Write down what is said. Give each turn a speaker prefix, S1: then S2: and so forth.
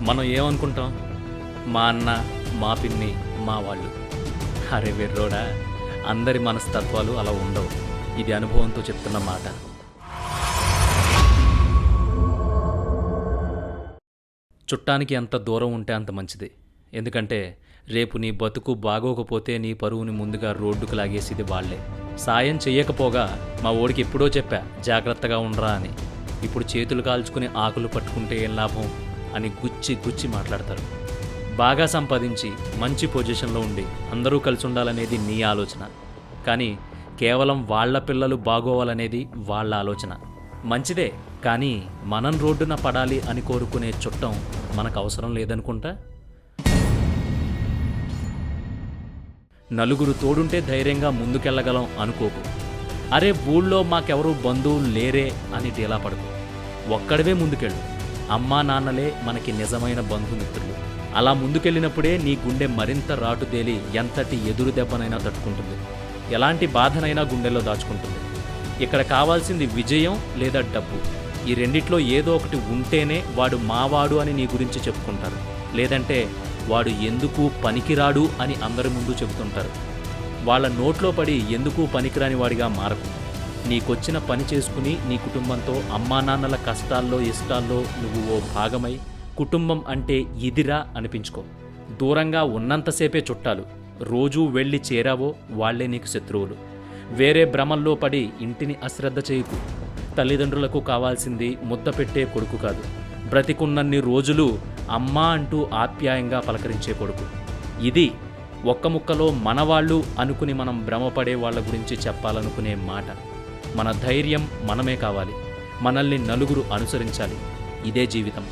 S1: మనం ఏమనుకుంటాం? మా అన్న, మా పిన్ని, మా వాళ్ళు. అరే వెర్రోడా, అందరి మనస్తత్వాలు అలా ఉండవు. ఇది అనుభవంతో చెప్తున్న మాట. చుట్టానికి ఎంత దూరం ఉంటే అంత మంచిది. ఎందుకంటే రేపు నీ బతుకు బాగోకపోతే నీ పరువుని ముందుగా రోడ్డుకు లాగేసేది వాళ్లే. సాయం చెయ్యకపోగా మా ఓడికి ఎప్పుడో చెప్పా జాగ్రత్తగా ఉండరా అని. ఇప్పుడు చేతులు కాల్చుకుని ఆకులు పట్టుకుంటే ఏం లాభం అని గుచ్చి గుచ్చి మాట్లాడతారు. బాగా సంపాదించి మంచి పొజిషన్లో ఉండి అందరూ కలిసి ఉండాలనేది నీ ఆలోచన. కానీ కేవలం వాళ్ళ పిల్లలు బాగోవాలనేది వాళ్ళ ఆలోచన. మంచిదే, కానీ మనం రోడ్డున పడాలి అని కోరుకునే చుట్టం మనకు అవసరం లేదనుకుంటా. నలుగురు తోడుంటే ధైర్యంగా ముందుకెళ్ళగలం అనుకోకు. అరే ఊళ్ళో మాకెవరూ బంధువులు లేరే అని డీలా పడుకో. ఒక్కడివే ముందుకెళ్ళు. అమ్మా నాన్నలే మనకి నిజమైన బంధుమిత్రులు. అలా ముందుకెళ్ళినప్పుడే నీ గుండె మరింత రాటుదేలి ఎంతటి ఎదురు దెబ్బనైనా తట్టుకుంటుంది. ఎలాంటి బాధనైనా గుండెల్లో దాచుకుంటుంది. ఇక్కడ కావాల్సింది విజయం లేదా డబ్బు. ఈ రెండిట్లో ఏదో ఒకటి ఉంటేనే వాడు మావాడు అని నీ గురించి చెప్పుకుంటారు. లేదంటే వాడు ఎందుకు పనికిరాడు అని అందరి ముందు చెబుతుంటారు. వాళ్ళ నోట్లో పడి ఎందుకు పనికిరాని వాడిగా మారకు. నీకొచ్చిన పని చేసుకుని నీ కుటుంబంతో అమ్మా నాన్నల కష్టాల్లో ఇష్టాల్లో నువ్వు ఓ భాగమై కుటుంబం అంటే ఇదిరా అనిపించుకో. దూరంగా ఉన్నంతసేపే చుట్టాలు. రోజూ వెళ్ళి చేరావో వాళ్లే నీకు శత్రువులు. వేరే భ్రమల్లో పడి ఇంటిని అశ్రద్ధ చేయకు. తల్లిదండ్రులకు కావాల్సింది ముద్ద పెట్టే కొడుకు కాదు, బ్రతికున్నన్ని రోజులు అమ్మా అంటూ ఆప్యాయంగా పలకరించే కొడుకు. ఇది ఒక్క ముక్కలో మనవాళ్ళు అనుకుని మనం భ్రమపడే వాళ్ళ గురించి చెప్పాలనుకునే మాట. మన ధైర్యం మనమే కావాలి. మనల్ని నలుగురు అనుసరించాలి. ఇదే జీవితం.